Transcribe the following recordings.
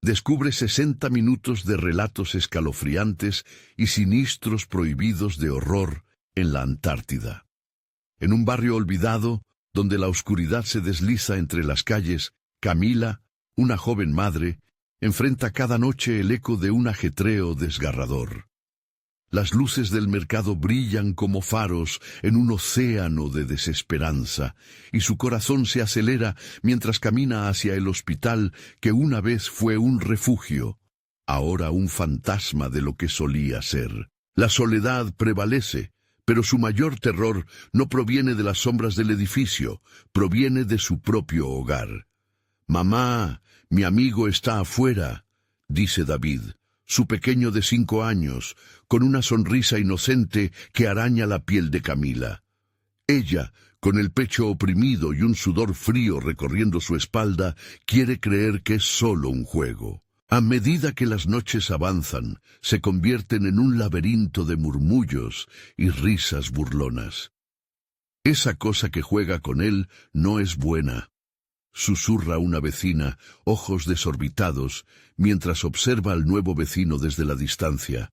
Descubre 60 minutos de relatos escalofriantes y siniestros prohibidos de horror en la Antártida. En un barrio olvidado, donde la oscuridad se desliza entre las calles, Camila, una joven madre, enfrenta cada noche el eco de un ajetreo desgarrador. Las luces del mercado brillan como faros en un océano de desesperanza, y su corazón se acelera mientras camina hacia el hospital que una vez fue un refugio, ahora un fantasma de lo que solía ser. La soledad prevalece, pero su mayor terror no proviene de las sombras del edificio, proviene de su propio hogar. «Mamá, mi amigo está afuera», dice David, su pequeño de 5 años, con una sonrisa inocente que araña la piel de Camila. Ella, con el pecho oprimido y un sudor frío recorriendo su espalda, quiere creer que es solo un juego. A medida que las noches avanzan, se convierten en un laberinto de murmullos y risas burlonas. «Esa cosa que juega con él no es buena», susurra una vecina, ojos desorbitados, mientras observa al nuevo vecino desde la distancia.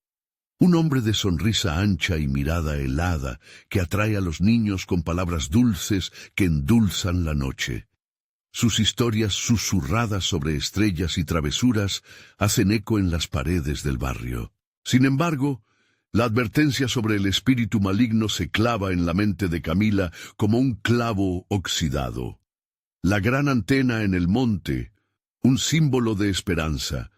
Un hombre de sonrisa ancha y mirada helada que atrae a los niños con palabras dulces que endulzan la noche. Sus historias susurradas sobre estrellas y travesuras hacen eco en las paredes del barrio. Sin embargo, la advertencia sobre el espíritu maligno se clava en la mente de Camila como un clavo oxidado. La gran antena en el monte, un símbolo de esperanza,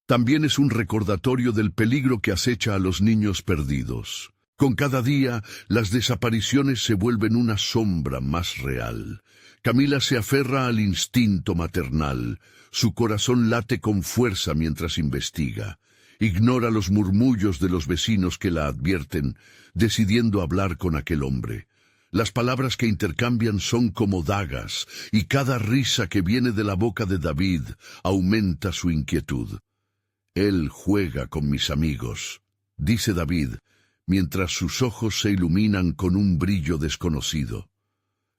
también es un recordatorio del peligro que acecha a los niños perdidos. Con cada día, las desapariciones se vuelven una sombra más real. Camila se aferra al instinto maternal. Su corazón late con fuerza mientras investiga. Ignora los murmullos de los vecinos que la advierten, decidiendo hablar con aquel hombre. Las palabras que intercambian son como dagas, y cada risa que viene de la boca de David aumenta su inquietud. «Él juega con mis amigos», dice David, mientras sus ojos se iluminan con un brillo desconocido.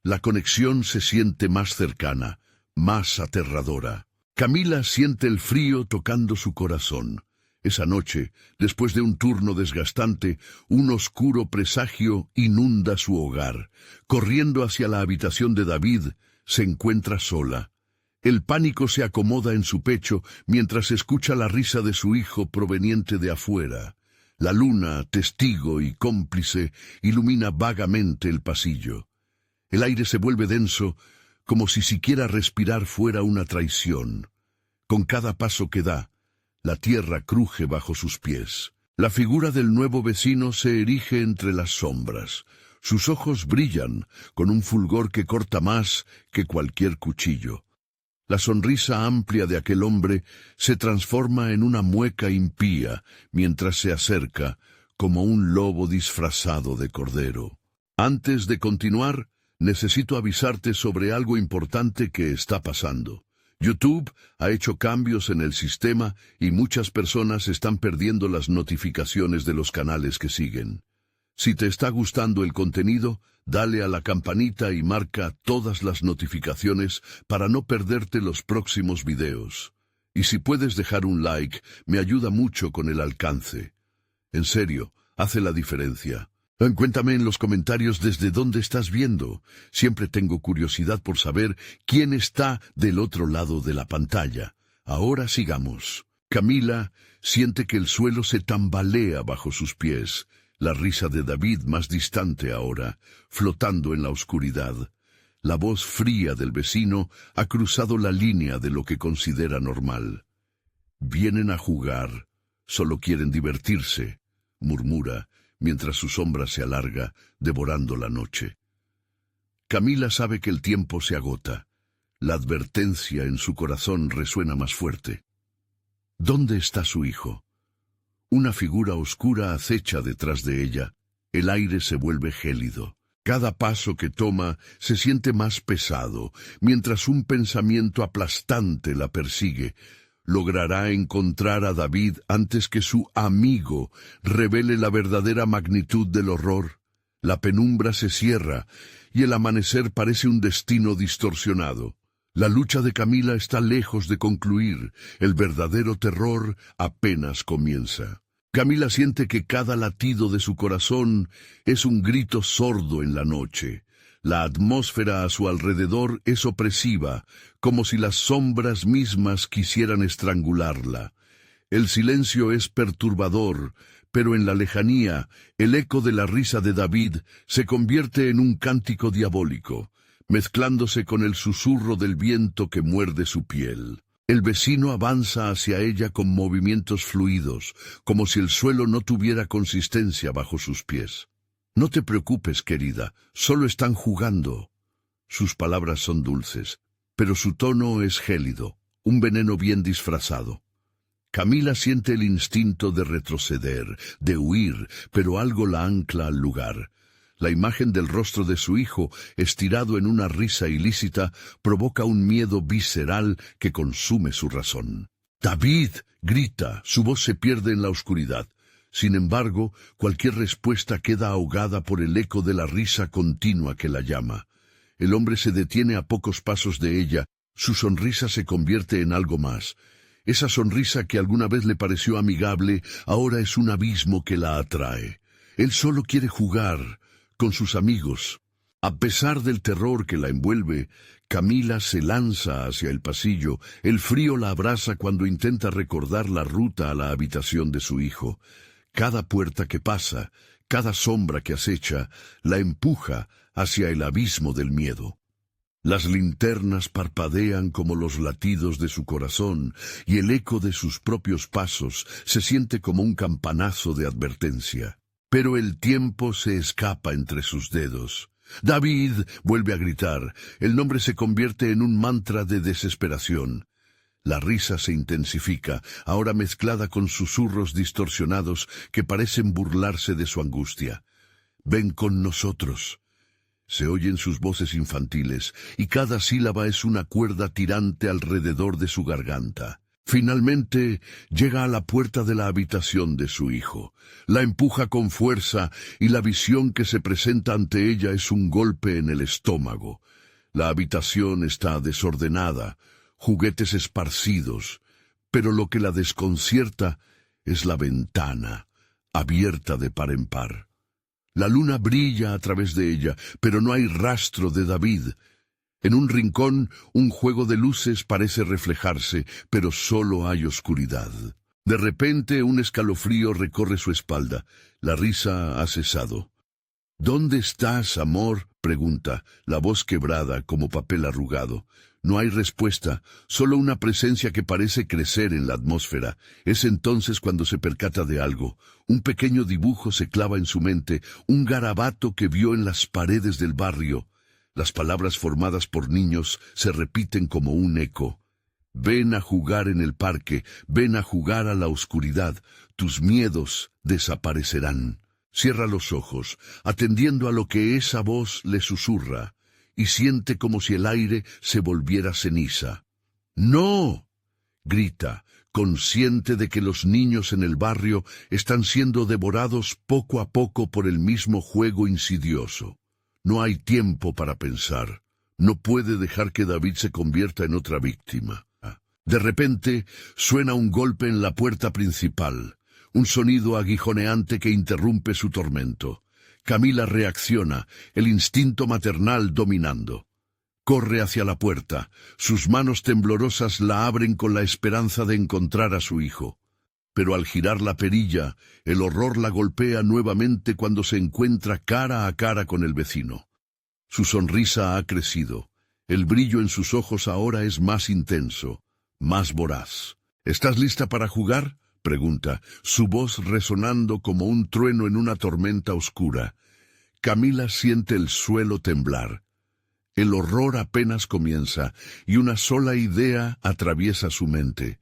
La conexión se siente más cercana, más aterradora. Camila siente el frío tocando su corazón. Esa noche, después de un turno desgastante, un oscuro presagio inunda su hogar. Corriendo hacia la habitación de David, se encuentra sola. El pánico se acomoda en su pecho mientras escucha la risa de su hijo proveniente de afuera. La luna, testigo y cómplice, ilumina vagamente el pasillo. El aire se vuelve denso, como si siquiera respirar fuera una traición. Con cada paso que da, la tierra cruje bajo sus pies. La figura del nuevo vecino se erige entre las sombras. Sus ojos brillan con un fulgor que corta más que cualquier cuchillo. La sonrisa amplia de aquel hombre se transforma en una mueca impía mientras se acerca, como un lobo disfrazado de cordero. Antes de continuar, necesito avisarte sobre algo importante que está pasando. YouTube ha hecho cambios en el sistema y muchas personas están perdiendo las notificaciones de los canales que siguen. Si te está gustando el contenido, dale a la campanita y marca todas las notificaciones para no perderte los próximos videos. Y si puedes dejar un like, me ayuda mucho con el alcance. En serio, hace la diferencia. Cuéntame en los comentarios desde dónde estás viendo. Siempre tengo curiosidad por saber quién está del otro lado de la pantalla. Ahora sigamos. Camila siente que el suelo se tambalea bajo sus pies. La risa de David más distante ahora, flotando en la oscuridad. La voz fría del vecino ha cruzado la línea de lo que considera normal. «Vienen a jugar, solo quieren divertirse», murmura, mientras su sombra se alarga, devorando la noche. Camila sabe que el tiempo se agota. La advertencia en su corazón resuena más fuerte. ¿Dónde está su hijo? Una figura oscura acecha detrás de ella. El aire se vuelve gélido. Cada paso que toma se siente más pesado, mientras un pensamiento aplastante la persigue. Logrará encontrar a David antes que su amigo revele la verdadera magnitud del horror. La penumbra se cierra y el amanecer parece un destino distorsionado. La lucha de Camila está lejos de concluir. El verdadero terror apenas comienza. Camila siente que cada latido de su corazón es un grito sordo en la noche. La atmósfera a su alrededor es opresiva, como si las sombras mismas quisieran estrangularla. El silencio es perturbador, pero en la lejanía, el eco de la risa de David se convierte en un cántico diabólico, mezclándose con el susurro del viento que muerde su piel. El vecino avanza hacia ella con movimientos fluidos, como si el suelo no tuviera consistencia bajo sus pies. «No te preocupes, querida, solo están jugando». Sus palabras son dulces, pero su tono es gélido, un veneno bien disfrazado. Camila siente el instinto de retroceder, de huir, pero algo la ancla al lugar. La imagen del rostro de su hijo, estirado en una risa ilícita, provoca un miedo visceral que consume su razón. «¡David!», grita, su voz se pierde en la oscuridad. Sin embargo, cualquier respuesta queda ahogada por el eco de la risa continua que la llama. El hombre se detiene a pocos pasos de ella, su sonrisa se convierte en algo más. Esa sonrisa que alguna vez le pareció amigable, ahora es un abismo que la atrae. Él solo quiere jugar con sus amigos. A pesar del terror que la envuelve, Camila se lanza hacia el pasillo. El frío la abraza cuando intenta recordar la ruta a la habitación de su hijo. Cada puerta que pasa, cada sombra que acecha, la empuja hacia el abismo del miedo. Las linternas parpadean como los latidos de su corazón, y el eco de sus propios pasos se siente como un campanazo de advertencia. Pero el tiempo se escapa entre sus dedos. «¡David!», vuelve a gritar. El nombre se convierte en un mantra de desesperación. La risa se intensifica, ahora mezclada con susurros distorsionados que parecen burlarse de su angustia. «Ven con nosotros». Se oyen sus voces infantiles, y cada sílaba es una cuerda tirante alrededor de su garganta. Finalmente, llega a la puerta de la habitación de su hijo. La empuja con fuerza, y la visión que se presenta ante ella es un golpe en el estómago. La habitación está desordenada, juguetes esparcidos, pero lo que la desconcierta es la ventana, abierta de par en par. La luna brilla a través de ella, pero no hay rastro de David. En un rincón, un juego de luces parece reflejarse, pero solo hay oscuridad. De repente, un escalofrío recorre su espalda. La risa ha cesado. «¿Dónde estás, amor?», pregunta, la voz quebrada como papel arrugado. No hay respuesta, solo una presencia que parece crecer en la atmósfera. Es entonces cuando se percata de algo. Un pequeño dibujo se clava en su mente, un garabato que vio en las paredes del barrio. Las palabras formadas por niños se repiten como un eco. «Ven a jugar en el parque, ven a jugar a la oscuridad, tus miedos desaparecerán». Cierra los ojos, atendiendo a lo que esa voz le susurra, y siente como si el aire se volviera ceniza. «¡No!», grita, consciente de que los niños en el barrio están siendo devorados poco a poco por el mismo juego insidioso. No hay tiempo para pensar. No puede dejar que David se convierta en otra víctima. De repente, suena un golpe en la puerta principal, un sonido aguijoneante que interrumpe su tormento. Camila reacciona, el instinto maternal dominando. Corre hacia la puerta, sus manos temblorosas la abren con la esperanza de encontrar a su hijo. Pero al girar la perilla, el horror la golpea nuevamente cuando se encuentra cara a cara con el vecino. Su sonrisa ha crecido, el brillo en sus ojos ahora es más intenso, más voraz. «¿Estás lista para jugar?», pregunta, su voz resonando como un trueno en una tormenta oscura. Camila siente el suelo temblar. El horror apenas comienza, y una sola idea atraviesa su mente.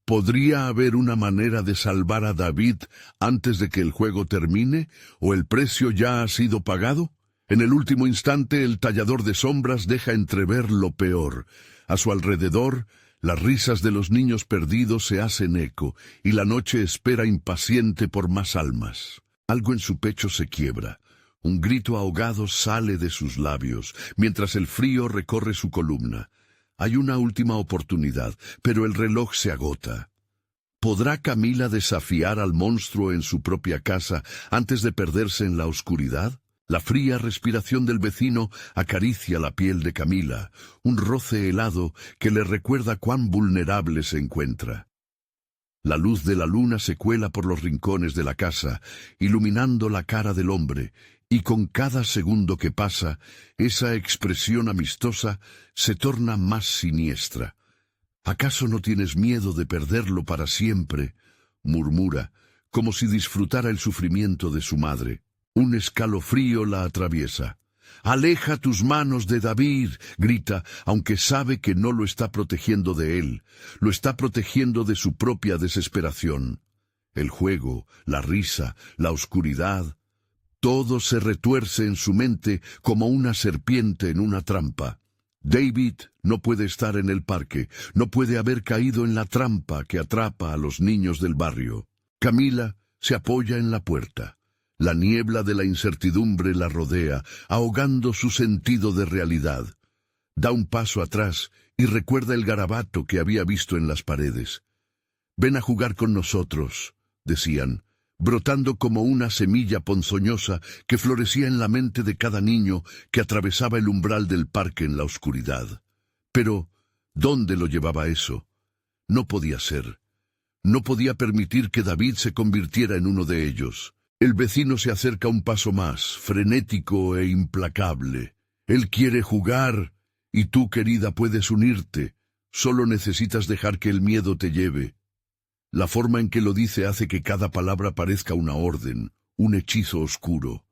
¿Podría haber una manera de salvar a David antes de que el juego termine, o el precio ya ha sido pagado? En el último instante, el tallador de sombras deja entrever lo peor. A su alrededor, las risas de los niños perdidos se hacen eco, y la noche espera impaciente por más almas. Algo en su pecho se quiebra. Un grito ahogado sale de sus labios, mientras el frío recorre su columna. Hay una última oportunidad, pero el reloj se agota. ¿Podrá Camila desafiar al monstruo en su propia casa antes de perderse en la oscuridad? La fría respiración del vecino acaricia la piel de Camila, un roce helado que le recuerda cuán vulnerable se encuentra. La luz de la luna se cuela por los rincones de la casa, iluminando la cara del hombre, y con cada segundo que pasa, esa expresión amistosa se torna más siniestra. ¿Acaso no tienes miedo de perderlo para siempre?, murmura, como si disfrutara el sufrimiento de su madre. Un escalofrío la atraviesa. «Aleja tus manos de David», grita, aunque sabe que no lo está protegiendo de él, lo está protegiendo de su propia desesperación. El juego, la risa, la oscuridad, todo se retuerce en su mente como una serpiente en una trampa. David no puede estar en el parque, no puede haber caído en la trampa que atrapa a los niños del barrio. Camila se apoya en la puerta. La niebla de la incertidumbre la rodea, ahogando su sentido de realidad. Da un paso atrás y recuerda el garabato que había visto en las paredes. «Ven a jugar con nosotros», decían, brotando como una semilla ponzoñosa que florecía en la mente de cada niño que atravesaba el umbral del parque en la oscuridad. Pero, ¿dónde lo llevaba eso? No podía ser. No podía permitir que David se convirtiera en uno de ellos. El vecino se acerca un paso más, frenético e implacable. Él quiere jugar, y tú, querida, puedes unirte. Solo necesitas dejar que el miedo te lleve. La forma en que lo dice hace que cada palabra parezca una orden, un hechizo oscuro.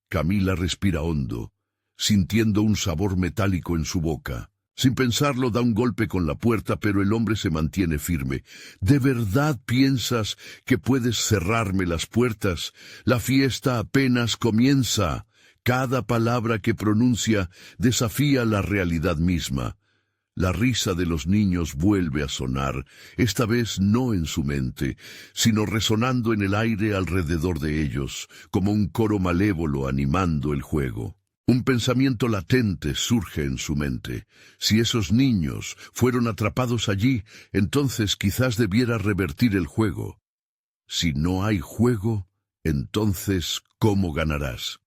Camila respira hondo, sintiendo un sabor metálico en su boca. Sin pensarlo, da un golpe con la puerta, pero el hombre se mantiene firme. ¿De verdad piensas que puedes cerrarme las puertas? La fiesta apenas comienza. Cada palabra que pronuncia desafía la realidad misma. La risa de los niños vuelve a sonar, esta vez no en su mente, sino resonando en el aire alrededor de ellos, como un coro malévolo animando el juego. Un pensamiento latente surge en su mente. Si esos niños fueron atrapados allí, entonces quizás debiera revertir el juego. Si no hay juego, entonces ¿cómo ganarás?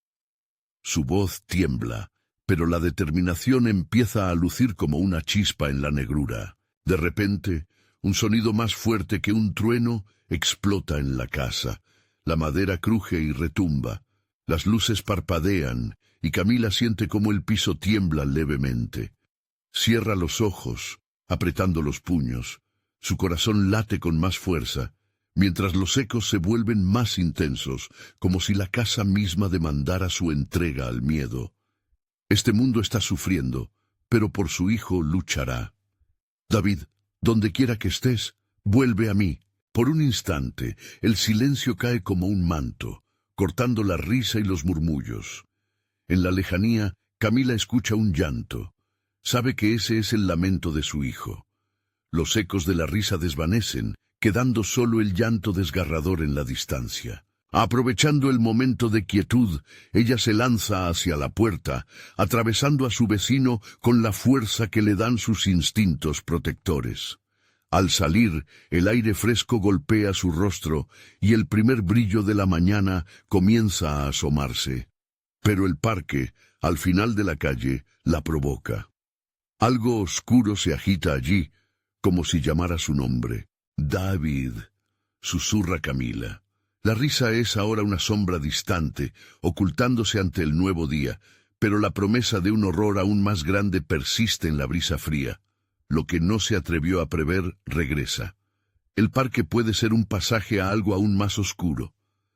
Su voz tiembla, pero la determinación empieza a lucir como una chispa en la negrura. De repente, un sonido más fuerte que un trueno explota en la casa. La madera cruje y retumba. Las luces parpadean, y Camila siente cómo el piso tiembla levemente. Cierra los ojos, apretando los puños. Su corazón late con más fuerza, mientras los ecos se vuelven más intensos, como si la casa misma demandara su entrega al miedo. Este mundo está sufriendo, pero por su hijo luchará. David, donde quiera que estés, vuelve a mí. Por un instante, el silencio cae como un manto, cortando la risa y los murmullos. En la lejanía, Camila escucha un llanto. Sabe que ese es el lamento de su hijo. Los ecos de la risa desvanecen, quedando solo el llanto desgarrador en la distancia. Aprovechando el momento de quietud, ella se lanza hacia la puerta, atravesando a su vecino con la fuerza que le dan sus instintos protectores. Al salir, el aire fresco golpea su rostro y el primer brillo de la mañana comienza a asomarse. Pero el parque, al final de la calle, la provoca. Algo oscuro se agita allí, como si llamara su nombre. «David», susurra Camila. La risa es ahora una sombra distante, ocultándose ante el nuevo día, pero la promesa de un horror aún más grande persiste en la brisa fría. Lo que no se atrevió a prever regresa. El parque puede ser un pasaje a algo aún más oscuro.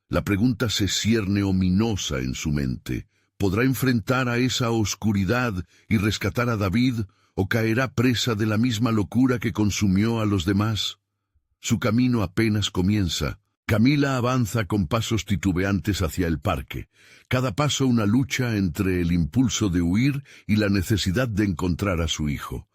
La pregunta se cierne ominosa en su mente. ¿Podrá enfrentar a esa oscuridad y rescatar a David, o caerá presa de la misma locura que consumió a los demás? Su camino apenas comienza. Camila avanza con pasos titubeantes hacia el parque. Cada paso una lucha entre el impulso de huir y la necesidad de encontrar a su hijo.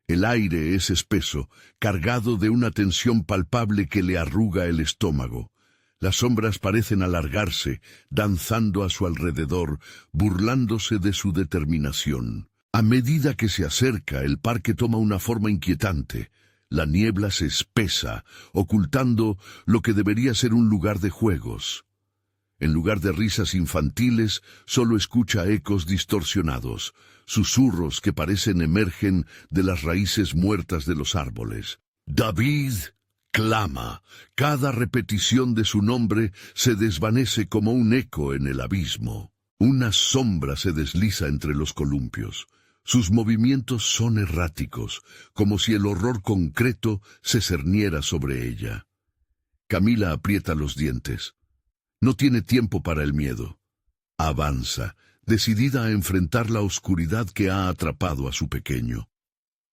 El aire es espeso, cargado de una tensión palpable que le arruga el estómago. Las sombras parecen alargarse, danzando a su alrededor, burlándose de su determinación. A medida que se acerca, el parque toma una forma inquietante. La niebla se espesa, ocultando lo que debería ser un lugar de juegos. En lugar de risas infantiles, solo escucha ecos distorsionados, susurros que parecen emergen de las raíces muertas de los árboles. David clama. Cada repetición de su nombre se desvanece como un eco en el abismo. Una sombra se desliza entre los columpios. Sus movimientos son erráticos, como si el horror concreto se cerniera sobre ella. Camila aprieta los dientes. No tiene tiempo para el miedo. Avanza, decidida a enfrentar la oscuridad que ha atrapado a su pequeño.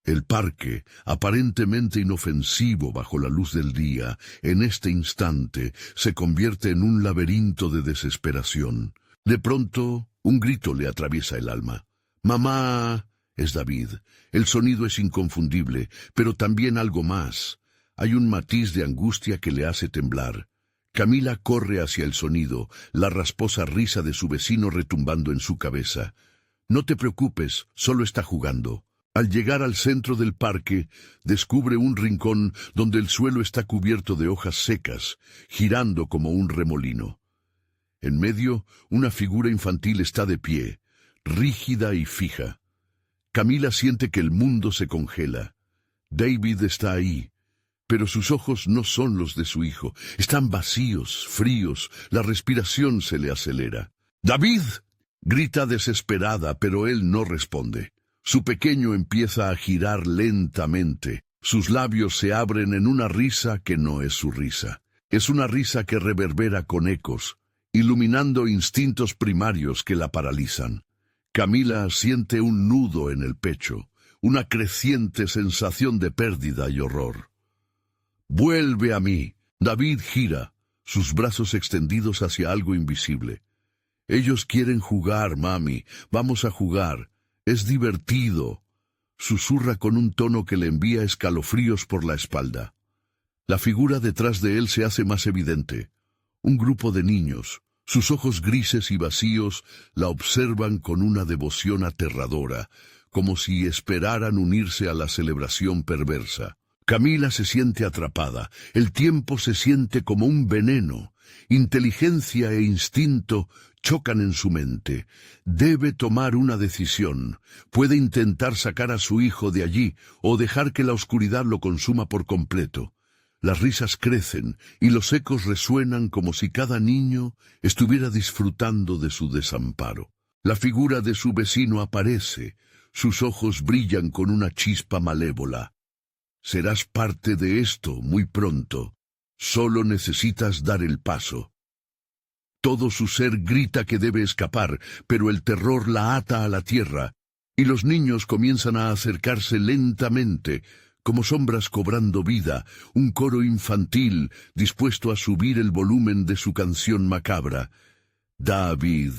El parque, aparentemente inofensivo bajo la luz del día, en este instante se convierte en un laberinto de desesperación. De pronto, un grito le atraviesa el alma. «¡Mamá!» Es David. El sonido es inconfundible, pero también algo más. Hay un matiz de angustia que le hace temblar. Camila corre hacia el sonido, la rasposa risa de su vecino retumbando en su cabeza. «No te preocupes, solo está jugando». Al llegar al centro del parque, descubre un rincón donde el suelo está cubierto de hojas secas, girando como un remolino. En medio, una figura infantil está de pie, rígida y fija. Camila siente que el mundo se congela. David está ahí, pero sus ojos no son los de su hijo. Están vacíos, fríos, la respiración se le acelera. «¡David!» grita desesperada, pero él no responde. Su pequeño empieza a girar lentamente. Sus labios se abren en una risa que no es su risa. Es una risa que reverbera con ecos, iluminando instintos primarios que la paralizan. Camila siente un nudo en el pecho, una creciente sensación de pérdida y horror. «Vuelve a mí». David gira, sus brazos extendidos hacia algo invisible. «Ellos quieren jugar, mami. Vamos a jugar. Es divertido», susurra con un tono que le envía escalofríos por la espalda. La figura detrás de él se hace más evidente. Un grupo de niños, sus ojos grises y vacíos, la observan con una devoción aterradora, como si esperaran unirse a la celebración perversa. Camila se siente atrapada. El tiempo se siente como un veneno. Inteligencia e instinto chocan en su mente. Debe tomar una decisión. Puede intentar sacar a su hijo de allí o dejar que la oscuridad lo consuma por completo. Las risas crecen y los ecos resuenan como si cada niño estuviera disfrutando de su desamparo. La figura de su vecino aparece. Sus ojos brillan con una chispa malévola. «Serás parte de esto muy pronto. Solo necesitas dar el paso». Todo su ser grita que debe escapar, pero el terror la ata a la tierra, y los niños comienzan a acercarse lentamente, como sombras cobrando vida, un coro infantil dispuesto a subir el volumen de su canción macabra. «David»,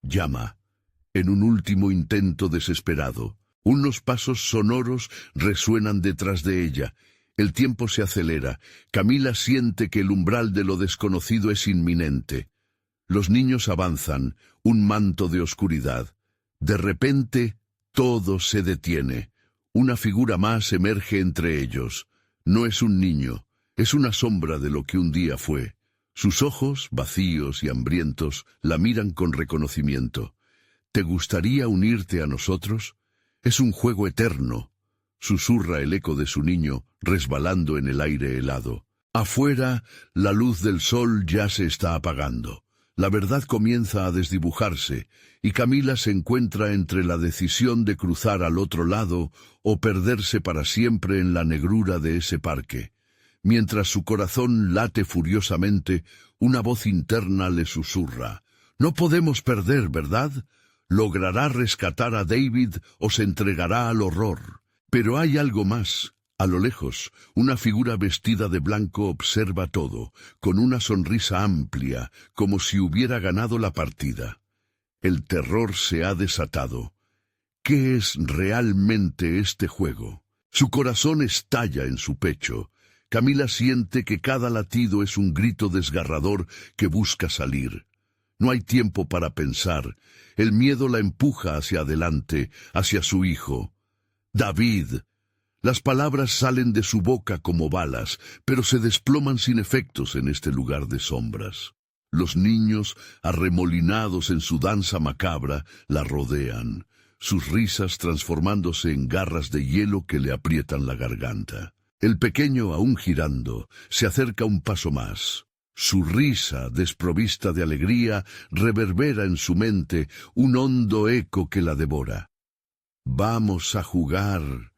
llama, en un último intento desesperado. Unos pasos sonoros resuenan detrás de ella. El tiempo se acelera. Camila siente que el umbral de lo desconocido es inminente. Los niños avanzan, un manto de oscuridad. De repente, todo se detiene. Una figura más emerge entre ellos. No es un niño, es una sombra de lo que un día fue. Sus ojos, vacíos y hambrientos, la miran con reconocimiento. «¿Te gustaría unirte a nosotros? Es un juego eterno», susurra el eco de su niño, resbalando en el aire helado. Afuera, la luz del sol ya se está apagando. La verdad comienza a desdibujarse, y Camila se encuentra entre la decisión de cruzar al otro lado o perderse para siempre en la negrura de ese parque. Mientras su corazón late furiosamente, una voz interna le susurra: «No podemos perder, ¿verdad? Logrará rescatar a David o se entregará al horror». Pero hay algo más. A lo lejos, una figura vestida de blanco observa todo, con una sonrisa amplia, como si hubiera ganado la partida. El terror se ha desatado. ¿Qué es realmente este juego? Su corazón estalla en su pecho. Camila siente que cada latido es un grito desgarrador que busca salir. No hay tiempo para pensar. El miedo la empuja hacia adelante, hacia su hijo. David. Las palabras salen de su boca como balas, pero se desploman sin efectos en este lugar de sombras. Los niños, arremolinados en su danza macabra, la rodean, sus risas transformándose en garras de hielo que le aprietan la garganta. El pequeño, aún girando, se acerca un paso más. Su risa, desprovista de alegría, reverbera en su mente un hondo eco que la devora. «Vamos a jugar»,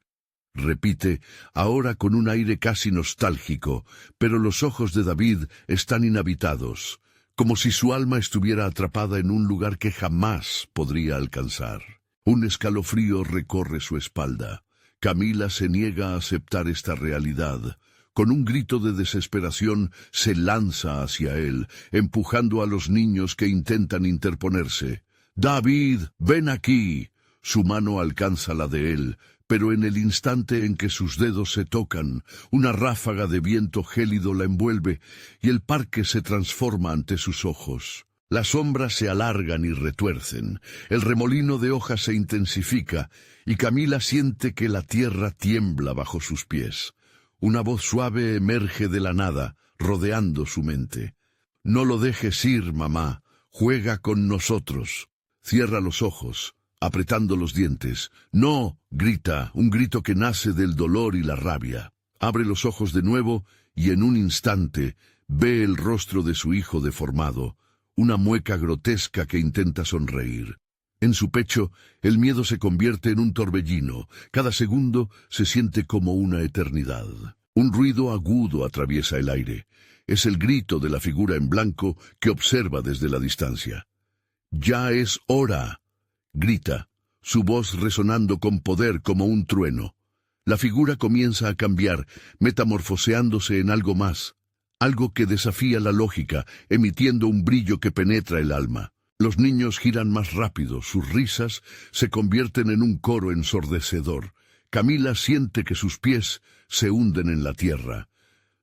repite, ahora con un aire casi nostálgico, pero los ojos de David están inhabitados, como si su alma estuviera atrapada en un lugar que jamás podría alcanzar. Un escalofrío recorre su espalda. Camila se niega a aceptar esta realidad. Con un grito de desesperación se lanza hacia él, empujando a los niños que intentan interponerse. «David, ven aquí». Su mano alcanza la de él, pero en el instante en que sus dedos se tocan, una ráfaga de viento gélido la envuelve y el parque se transforma ante sus ojos. Las sombras se alargan y retuercen, el remolino de hojas se intensifica y Camila siente que la tierra tiembla bajo sus pies. Una voz suave emerge de la nada, rodeando su mente. «No lo dejes ir, mamá, juega con nosotros». Cierra los ojos, apretando los dientes. «No», grita, un grito que nace del dolor y la rabia. Abre los ojos de nuevo y en un instante ve el rostro de su hijo deformado, una mueca grotesca que intenta sonreír. En su pecho, el miedo se convierte en un torbellino. Cada segundo se siente como una eternidad. Un ruido agudo atraviesa el aire. Es el grito de la figura en blanco que observa desde la distancia. «Ya es hora», grita, su voz resonando con poder como un trueno. La figura comienza a cambiar, metamorfoseándose en algo más, algo que desafía la lógica, emitiendo un brillo que penetra el alma. Los niños giran más rápido, sus risas se convierten en un coro ensordecedor. Camila siente que sus pies se hunden en la tierra.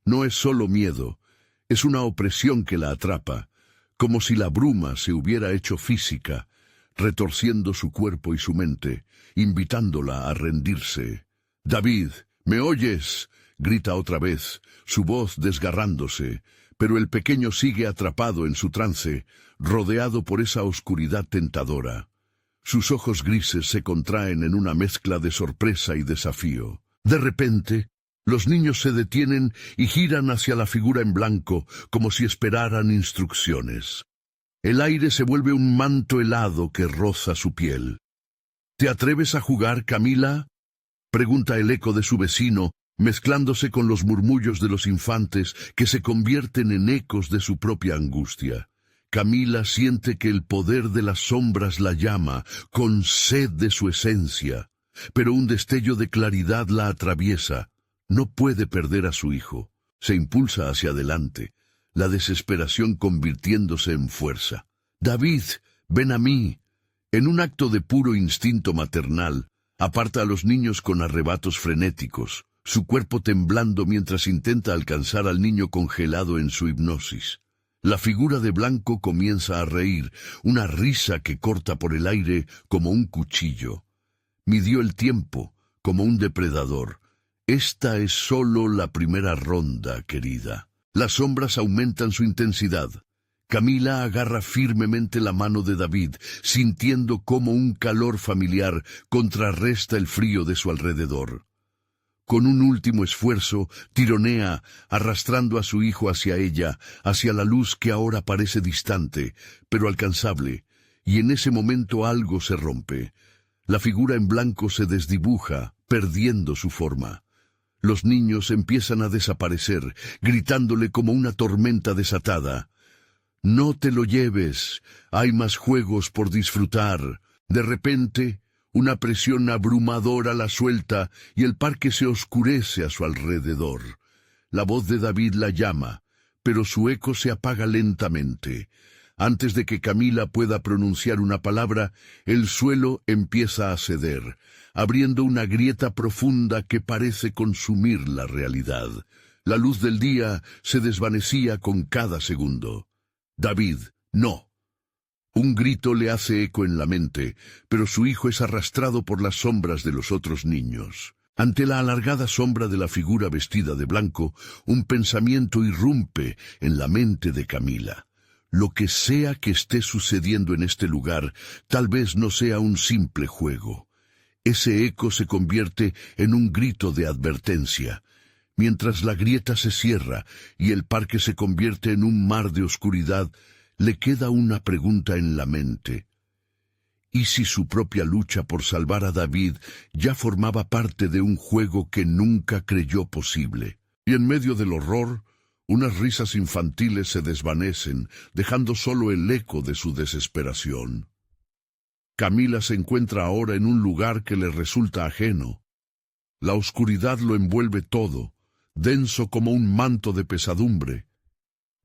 No es solo miedo, es una opresión que la atrapa, como si la bruma se hubiera hecho física, retorciendo su cuerpo y su mente, invitándola a rendirse. «David, ¿me oyes?», grita otra vez, su voz desgarrándose, pero el pequeño sigue atrapado en su trance, rodeado por esa oscuridad tentadora. Sus ojos grises se contraen en una mezcla de sorpresa y desafío. De repente, los niños se detienen y giran hacia la figura en blanco, como si esperaran instrucciones. El aire se vuelve un manto helado que roza su piel. «¿Te atreves a jugar, Camila?», pregunta el eco de su vecino, mezclándose con los murmullos de los infantes que se convierten en ecos de su propia angustia. Camila siente que el poder de las sombras la llama, con sed de su esencia, pero un destello de claridad la atraviesa. No puede perder a su hijo. Se impulsa hacia adelante, la desesperación convirtiéndose en fuerza. «David, ven a mí». En un acto de puro instinto maternal, aparta a los niños con arrebatos frenéticos, su cuerpo temblando mientras intenta alcanzar al niño congelado en su hipnosis. La figura de blanco comienza a reír, una risa que corta por el aire como un cuchillo. Midió el tiempo, como un depredador. «Esta es solo la primera ronda, querida». Las sombras aumentan su intensidad. Camila agarra firmemente la mano de David, sintiendo cómo un calor familiar contrarresta el frío de su alrededor. Con un último esfuerzo, tironea, arrastrando a su hijo hacia ella, hacia la luz que ahora parece distante, pero alcanzable, y en ese momento algo se rompe. La figura en blanco se desdibuja, perdiendo su forma. Los niños empiezan a desaparecer, gritándole como una tormenta desatada. «No te lo lleves, hay más juegos por disfrutar». De repente, una presión abrumadora la suelta y el parque se oscurece a su alrededor. La voz de David la llama, pero su eco se apaga lentamente. Antes de que Camila pueda pronunciar una palabra, el suelo empieza a ceder, abriendo una grieta profunda que parece consumir la realidad. La luz del día se desvanecía con cada segundo. «David, no». Un grito le hace eco en la mente, pero su hijo es arrastrado por las sombras de los otros niños. Ante la alargada sombra de la figura vestida de blanco, un pensamiento irrumpe en la mente de Camila. Lo que sea que esté sucediendo en este lugar, tal vez no sea un simple juego. Ese eco se convierte en un grito de advertencia. Mientras la grieta se cierra y el parque se convierte en un mar de oscuridad, le queda una pregunta en la mente. ¿Y si su propia lucha por salvar a David ya formaba parte de un juego que nunca creyó posible? Y en medio del horror, unas risas infantiles se desvanecen, dejando solo el eco de su desesperación. Camila se encuentra ahora en un lugar que le resulta ajeno. La oscuridad lo envuelve todo, denso como un manto de pesadumbre.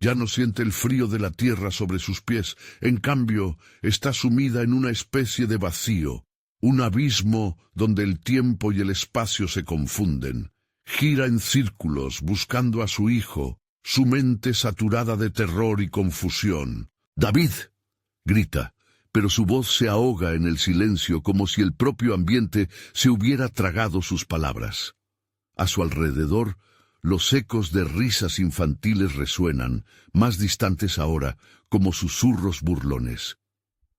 Ya no siente el frío de la tierra sobre sus pies, en cambio está sumida en una especie de vacío, un abismo donde el tiempo y el espacio se confunden. Gira en círculos buscando a su hijo, su mente saturada de terror y confusión. «¡David!», grita, pero su voz se ahoga en el silencio como si el propio ambiente se hubiera tragado sus palabras. A su alrededor, los ecos de risas infantiles resuenan, más distantes ahora, como susurros burlones.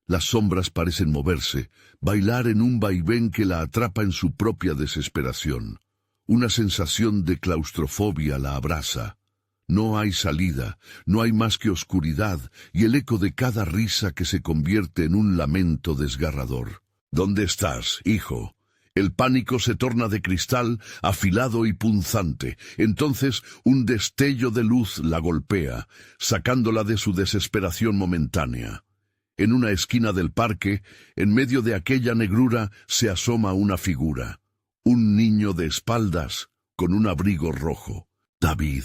Las sombras parecen moverse, bailar en un vaivén que la atrapa en su propia desesperación. Una sensación de claustrofobia la abraza. No hay salida, no hay más que oscuridad y el eco de cada risa que se convierte en un lamento desgarrador. «¿Dónde estás, hijo?». El pánico se torna de cristal, afilado y punzante. Entonces un destello de luz la golpea, sacándola de su desesperación momentánea. En una esquina del parque, en medio de aquella negrura, se asoma una figura. Un niño de espaldas, con un abrigo rojo. «David»,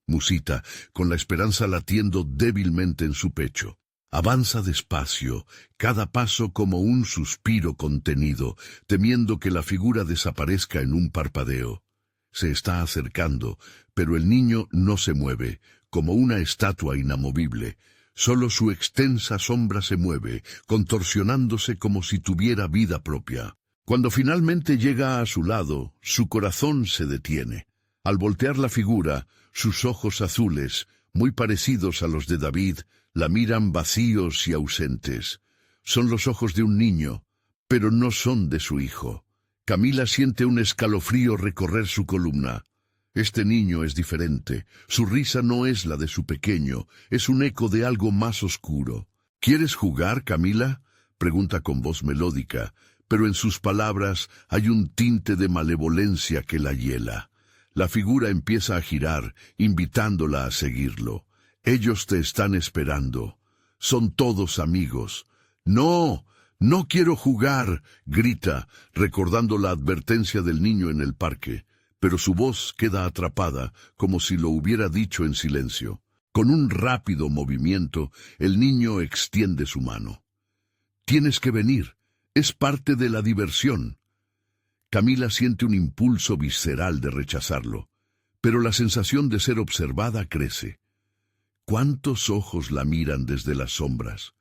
musita, con la esperanza latiendo débilmente en su pecho. Avanza despacio, cada paso como un suspiro contenido, temiendo que la figura desaparezca en un parpadeo. Se está acercando, pero el niño no se mueve, como una estatua inamovible. Solo su extensa sombra se mueve, contorsionándose como si tuviera vida propia. Cuando finalmente llega a su lado, su corazón se detiene. Al voltear la figura, sus ojos azules, muy parecidos a los de David, la miran vacíos y ausentes. Son los ojos de un niño, pero no son de su hijo. Camila siente un escalofrío recorrer su columna. Este niño es diferente. Su risa no es la de su pequeño, es un eco de algo más oscuro. «¿Quieres jugar, Camila?», pregunta con voz melódica, pero en sus palabras hay un tinte de malevolencia que la hiela. La figura empieza a girar, invitándola a seguirlo. «Ellos te están esperando. Son todos amigos». «No, no quiero jugar», grita, recordando la advertencia del niño en el parque, pero su voz queda atrapada, como si lo hubiera dicho en silencio. Con un rápido movimiento, el niño extiende su mano. «Tienes que venir. Es parte de la diversión». Camila siente un impulso visceral de rechazarlo, pero la sensación de ser observada crece. ¿Cuántos ojos la miran desde las sombras?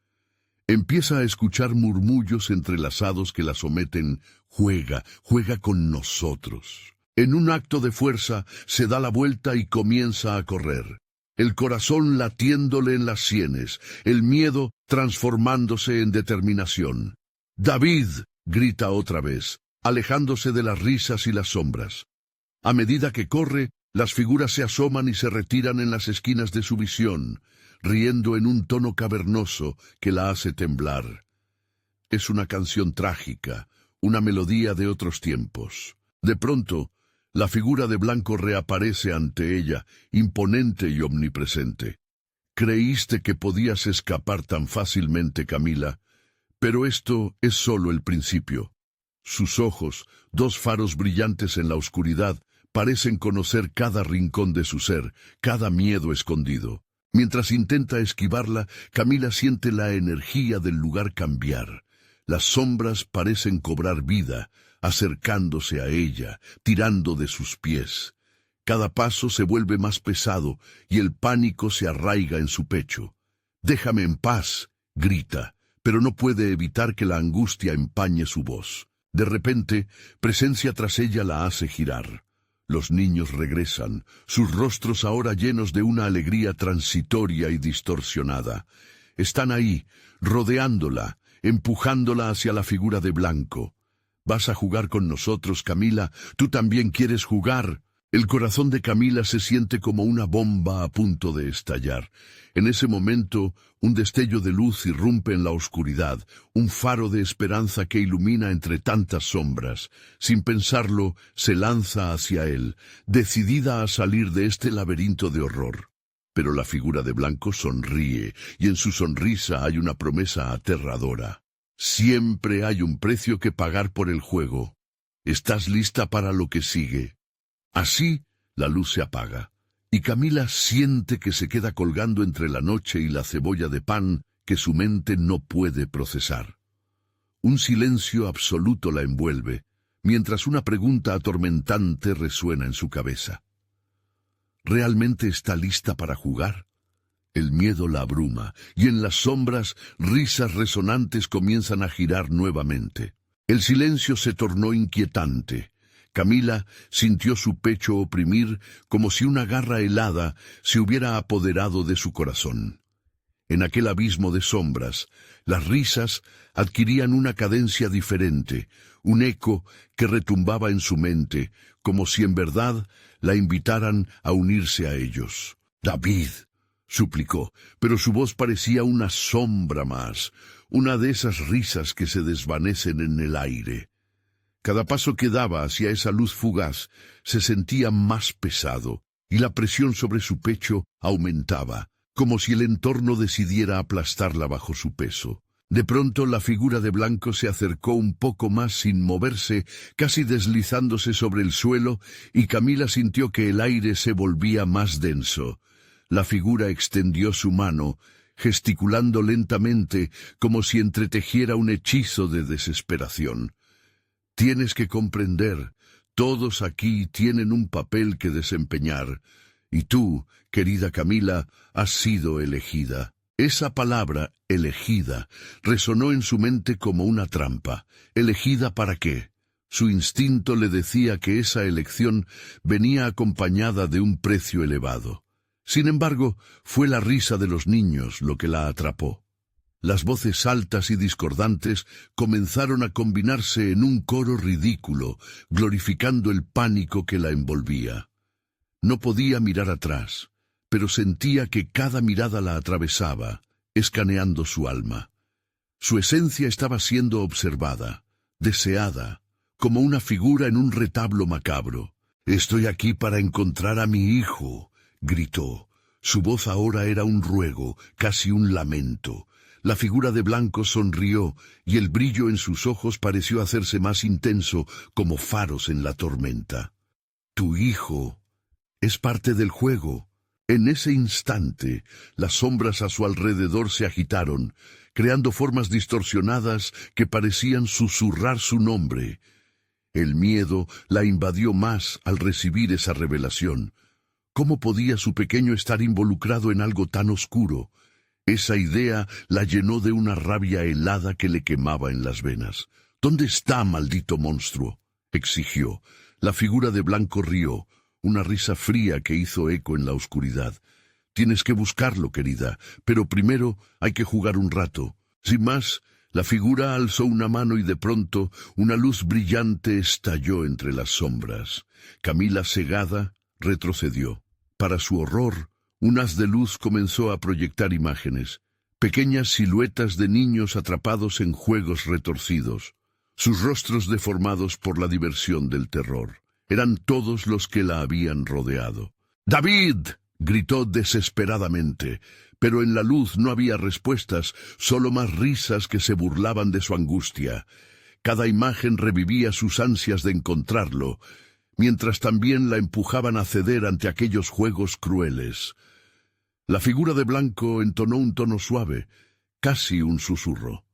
Empieza a escuchar murmullos entrelazados que la someten. «Juega, juega con nosotros». En un acto de fuerza, se da la vuelta y comienza a correr. El corazón latiéndole en las sienes, el miedo transformándose en determinación. «¡David!», grita otra vez, alejándose de las risas y las sombras. A medida que corre, las figuras se asoman y se retiran en las esquinas de su visión, riendo en un tono cavernoso que la hace temblar. Es una canción trágica, una melodía de otros tiempos. De pronto, la figura de blanco reaparece ante ella, imponente y omnipresente. «Creíste que podías escapar tan fácilmente, Camila, pero esto es solo el principio». Sus ojos, dos faros brillantes en la oscuridad, parecen conocer cada rincón de su ser, cada miedo escondido. Mientras intenta esquivarla, Camila siente la energía del lugar cambiar. Las sombras parecen cobrar vida, acercándose a ella, tirando de sus pies. Cada paso se vuelve más pesado y el pánico se arraiga en su pecho. «Déjame en paz», grita, pero no puede evitar que la angustia empañe su voz. De repente, presencia tras ella la hace girar. Los niños regresan, sus rostros ahora llenos de una alegría transitoria y distorsionada. Están ahí, rodeándola, empujándola hacia la figura de blanco. «¿Vas a jugar con nosotros, Camila? ¿Tú también quieres jugar?» El corazón de Camila se siente como una bomba a punto de estallar. En ese momento, un destello de luz irrumpe en la oscuridad, un faro de esperanza que ilumina entre tantas sombras. Sin pensarlo, se lanza hacia él, decidida a salir de este laberinto de horror. Pero la figura de blanco sonríe, y en su sonrisa hay una promesa aterradora. Siempre hay un precio que pagar por el juego. ¿Estás lista para lo que sigue? Así, la luz se apaga, y Camila siente que se queda colgando entre la noche y la cebolla de pan que su mente no puede procesar. Un silencio absoluto la envuelve, mientras una pregunta atormentante resuena en su cabeza. ¿Realmente está lista para jugar? El miedo la abruma, y en las sombras, risas resonantes comienzan a girar nuevamente. El silencio se tornó inquietante. Camila sintió su pecho oprimir como si una garra helada se hubiera apoderado de su corazón. En aquel abismo de sombras, las risas adquirían una cadencia diferente, un eco que retumbaba en su mente, como si en verdad la invitaran a unirse a ellos. «David», suplicó, pero su voz parecía una sombra más, una de esas risas que se desvanecen en el aire. Cada paso que daba hacia esa luz fugaz se sentía más pesado, y la presión sobre su pecho aumentaba, como si el entorno decidiera aplastarla bajo su peso. De pronto la figura de blanco se acercó un poco más sin moverse, casi deslizándose sobre el suelo, y Camila sintió que el aire se volvía más denso. La figura extendió su mano, gesticulando lentamente, como si entretejiera un hechizo de desesperación. «Tienes que comprender, todos aquí tienen un papel que desempeñar, y tú, querida Camila, has sido elegida». Esa palabra, elegida, resonó en su mente como una trampa. ¿Elegida para qué? Su instinto le decía que esa elección venía acompañada de un precio elevado. Sin embargo, fue la risa de los niños lo que la atrapó. Las voces altas y discordantes comenzaron a combinarse en un coro ridículo, glorificando el pánico que la envolvía. No podía mirar atrás, pero sentía que cada mirada la atravesaba, escaneando su alma. Su esencia estaba siendo observada, deseada, como una figura en un retablo macabro. «Estoy aquí para encontrar a mi hijo», gritó. Su voz ahora era un ruego, casi un lamento. La figura de blanco sonrió, y el brillo en sus ojos pareció hacerse más intenso, como faros en la tormenta. «Tu hijo es parte del juego». En ese instante, las sombras a su alrededor se agitaron, creando formas distorsionadas que parecían susurrar su nombre. El miedo la invadió más al recibir esa revelación. ¿Cómo podía su pequeño estar involucrado en algo tan oscuro? Esa idea la llenó de una rabia helada que le quemaba en las venas. «¿Dónde está, maldito monstruo?», exigió. La figura de blanco rió, una risa fría que hizo eco en la oscuridad. «Tienes que buscarlo, querida, pero primero hay que jugar un rato». Sin más, la figura alzó una mano y de pronto una luz brillante estalló entre las sombras. Camila, cegada, retrocedió. Para su horror, un haz de luz comenzó a proyectar imágenes, pequeñas siluetas de niños atrapados en juegos retorcidos, sus rostros deformados por la diversión del terror. Eran todos los que la habían rodeado. «¡David!», gritó desesperadamente, pero en la luz no había respuestas, solo más risas que se burlaban de su angustia. Cada imagen revivía sus ansias de encontrarlo, mientras también la empujaban a ceder ante aquellos juegos crueles. La figura de blanco entonó un tono suave, casi un susurro.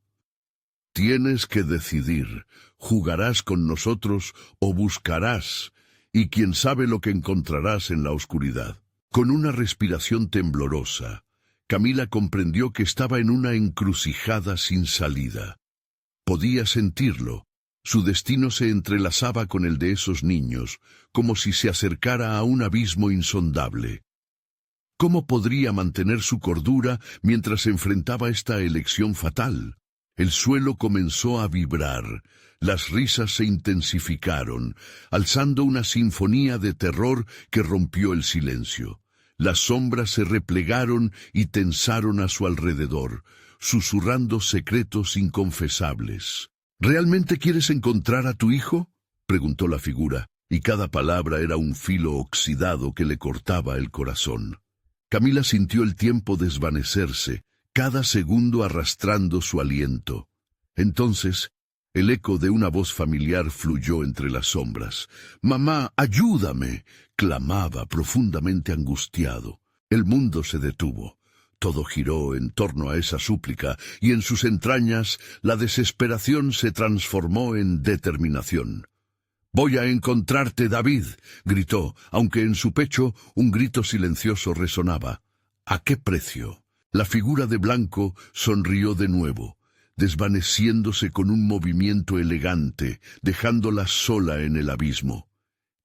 «Tienes que decidir, jugarás con nosotros o buscarás, y quién sabe lo que encontrarás en la oscuridad». Con una respiración temblorosa, Camila comprendió que estaba en una encrucijada sin salida. Podía sentirlo. Su destino se entrelazaba con el de esos niños, como si se acercara a un abismo insondable. ¿Cómo podría mantener su cordura mientras enfrentaba esta elección fatal? El suelo comenzó a vibrar, las risas se intensificaron, alzando una sinfonía de terror que rompió el silencio. Las sombras se replegaron y tensaron a su alrededor, susurrando secretos inconfesables. ¿Realmente quieres encontrar a tu hijo?, preguntó la figura, y cada palabra era un filo oxidado que le cortaba el corazón. Camila sintió el tiempo desvanecerse, cada segundo arrastrando su aliento. Entonces, el eco de una voz familiar fluyó entre las sombras. «¡Mamá, ayúdame!», clamaba profundamente angustiado. El mundo se detuvo. Todo giró en torno a esa súplica, y en sus entrañas la desesperación se transformó en determinación. «Voy a encontrarte, David», gritó, aunque en su pecho un grito silencioso resonaba. ¿A qué precio? La figura de blanco sonrió de nuevo, desvaneciéndose con un movimiento elegante, dejándola sola en el abismo.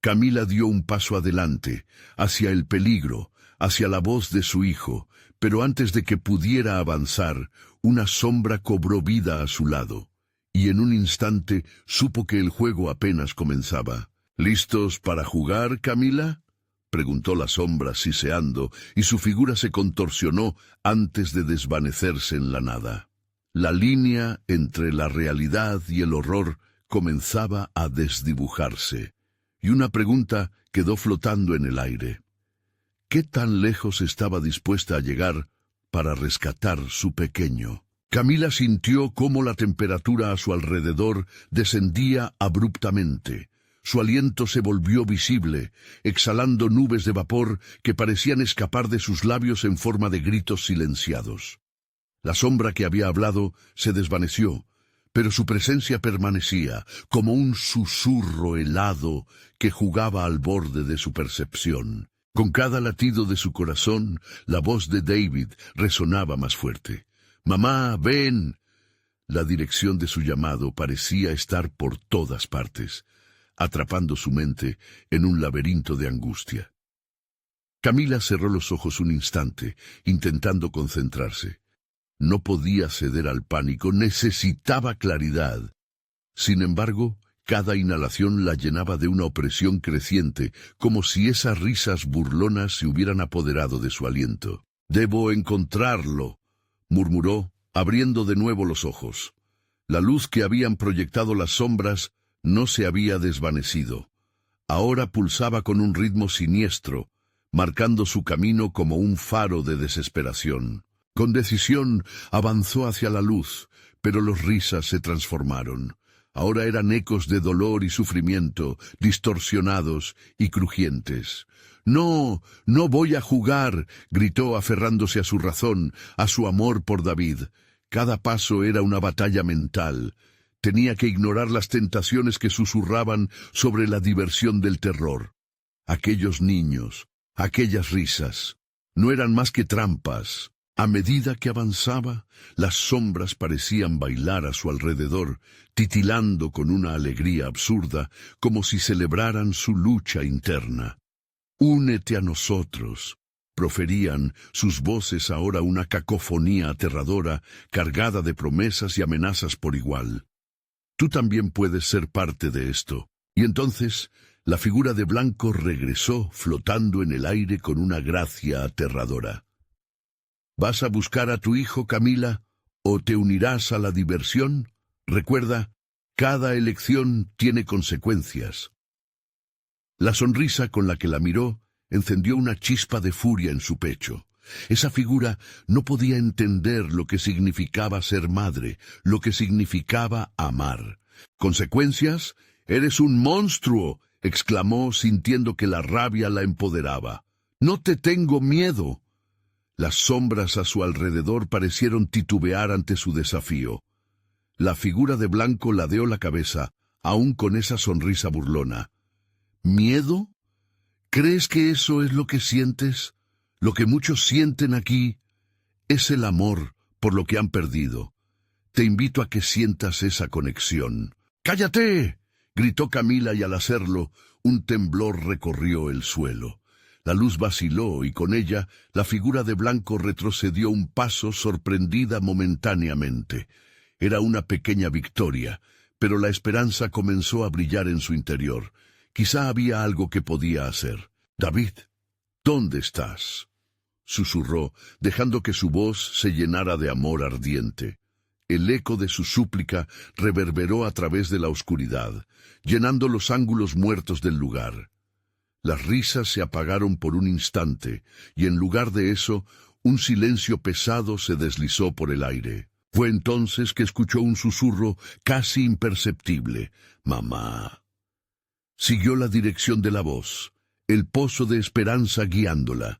Camila dio un paso adelante, hacia el peligro, hacia la voz de su hijo, pero antes de que pudiera avanzar, una sombra cobró vida a su lado, y en un instante supo que el juego apenas comenzaba. «¿Listos para jugar, Camila?», preguntó la sombra siseando, y su figura se contorsionó antes de desvanecerse en la nada. La línea entre la realidad y el horror comenzaba a desdibujarse, y una pregunta quedó flotando en el aire. ¿Qué tan lejos estaba dispuesta a llegar para rescatar su pequeño? Camila sintió cómo la temperatura a su alrededor descendía abruptamente. Su aliento se volvió visible, exhalando nubes de vapor que parecían escapar de sus labios en forma de gritos silenciados. La sombra que había hablado se desvaneció, pero su presencia permanecía, como un susurro helado que jugaba al borde de su percepción. Con cada latido de su corazón, la voz de David resonaba más fuerte. «¡Mamá, ven!». La dirección de su llamado parecía estar por todas partes, atrapando su mente en un laberinto de angustia. Camila cerró los ojos un instante, intentando concentrarse. No podía ceder al pánico, necesitaba claridad. Sin embargo, cada inhalación la llenaba de una opresión creciente, como si esas risas burlonas se hubieran apoderado de su aliento. «Debo encontrarlo», murmuró, abriendo de nuevo los ojos. La luz que habían proyectado las sombras no se había desvanecido. Ahora pulsaba con un ritmo siniestro, marcando su camino como un faro de desesperación. Con decisión avanzó hacia la luz, pero las risas se transformaron. Ahora eran ecos de dolor y sufrimiento, distorsionados y crujientes. «No, no voy a jugar», gritó aferrándose a su razón, a su amor por David. Cada paso era una batalla mental. Tenía que ignorar las tentaciones que susurraban sobre la diversión del terror. Aquellos niños, aquellas risas, no eran más que trampas. A medida que avanzaba, las sombras parecían bailar a su alrededor, titilando con una alegría absurda, como si celebraran su lucha interna. «Únete a nosotros», proferían sus voces ahora una cacofonía aterradora, cargada de promesas y amenazas por igual. «Tú también puedes ser parte de esto». Y entonces, la figura de blanco regresó flotando en el aire con una gracia aterradora. «¿Vas a buscar a tu hijo, Camila, o te unirás a la diversión? Recuerda, cada elección tiene consecuencias». La sonrisa con la que la miró encendió una chispa de furia en su pecho. Esa figura no podía entender lo que significaba ser madre, lo que significaba amar. «¿Consecuencias? ¡Eres un monstruo!», exclamó, sintiendo que la rabia la empoderaba. «No te tengo miedo». Las sombras a su alrededor parecieron titubear ante su desafío. La figura de blanco ladeó la cabeza, aún con esa sonrisa burlona. «¿Miedo? ¿Crees que eso es lo que sientes? ¿Lo que muchos sienten aquí?» Es el amor por lo que han perdido. Te invito a que sientas esa conexión. ¡Cállate!, gritó Camila, y al hacerlo, un temblor recorrió el suelo. La luz vaciló y con ella la figura de blanco retrocedió un paso, sorprendida momentáneamente. Era una pequeña victoria, pero la esperanza comenzó a brillar en su interior. Quizá había algo que podía hacer. «David, ¿dónde estás?», susurró, dejando que su voz se llenara de amor ardiente. El eco de su súplica reverberó a través de la oscuridad, llenando los ángulos muertos del lugar. Las risas se apagaron por un instante, y en lugar de eso, un silencio pesado se deslizó por el aire. Fue entonces que escuchó un susurro casi imperceptible. «Mamá». Siguió la dirección de la voz, el pozo de esperanza guiándola.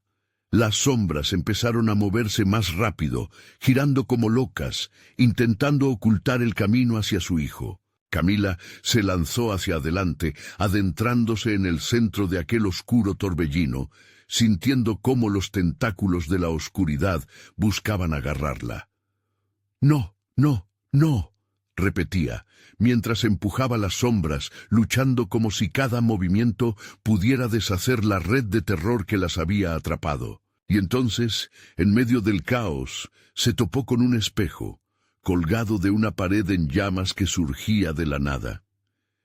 Las sombras empezaron a moverse más rápido, girando como locas, intentando ocultar el camino hacia su hijo. Camila se lanzó hacia adelante, adentrándose en el centro de aquel oscuro torbellino, sintiendo cómo los tentáculos de la oscuridad buscaban agarrarla. «No, no, no», repetía, mientras empujaba las sombras, luchando como si cada movimiento pudiera deshacer la red de terror que las había atrapado. Y entonces, en medio del caos, se topó con un espejo, colgado de una pared en llamas que surgía de la nada.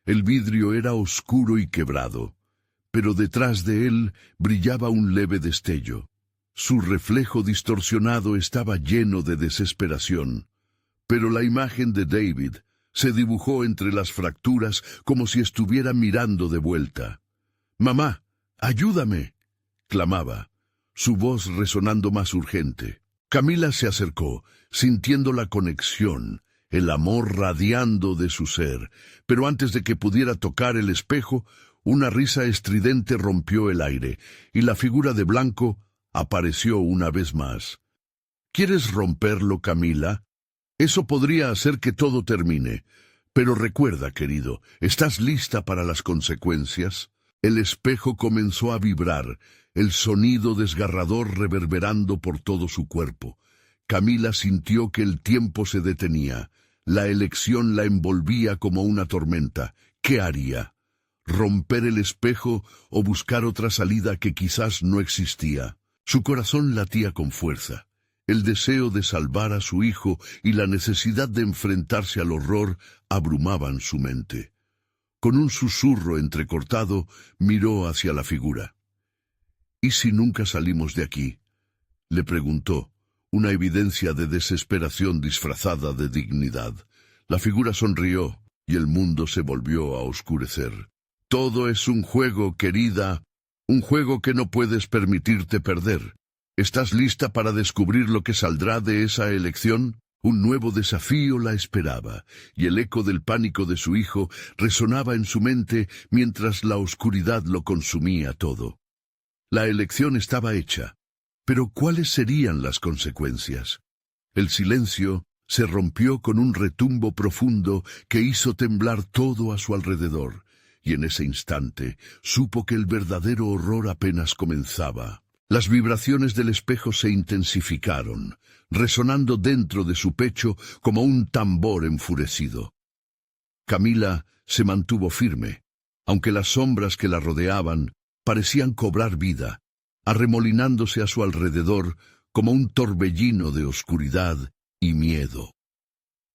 El vidrio era oscuro y quebrado, pero detrás de él brillaba un leve destello. Su reflejo distorsionado estaba lleno de desesperación, pero la imagen de David se dibujó entre las fracturas como si estuviera mirando de vuelta. «Mamá, ayúdame», clamaba, su voz resonando más urgente. Camila se acercó, sintiendo la conexión, el amor radiando de su ser, pero antes de que pudiera tocar el espejo, una risa estridente rompió el aire, y la figura de blanco apareció una vez más. «¿Quieres romperlo, Camila? Eso podría hacer que todo termine. Pero recuerda, querido, ¿estás lista para las consecuencias?» El espejo comenzó a vibrar, el sonido desgarrador reverberando por todo su cuerpo. Camila sintió que el tiempo se detenía. La elección la envolvía como una tormenta. ¿Qué haría? ¿Romper el espejo o buscar otra salida que quizás no existía? Su corazón latía con fuerza. El deseo de salvar a su hijo y la necesidad de enfrentarse al horror abrumaban su mente. Con un susurro entrecortado, miró hacia la figura. «¿Y si nunca salimos de aquí?», le preguntó, una evidencia de desesperación disfrazada de dignidad. La figura sonrió, y el mundo se volvió a oscurecer. «Todo es un juego, querida, un juego que no puedes permitirte perder. ¿Estás lista para descubrir lo que saldrá de esa elección?» Un nuevo desafío la esperaba, y el eco del pánico de su hijo resonaba en su mente mientras la oscuridad lo consumía todo. La elección estaba hecha, pero ¿cuáles serían las consecuencias? El silencio se rompió con un retumbo profundo que hizo temblar todo a su alrededor, y en ese instante supo que el verdadero horror apenas comenzaba. Las vibraciones del espejo se intensificaron, resonando dentro de su pecho como un tambor enfurecido. Camila se mantuvo firme, aunque las sombras que la rodeaban parecían cobrar vida, arremolinándose a su alrededor como un torbellino de oscuridad y miedo.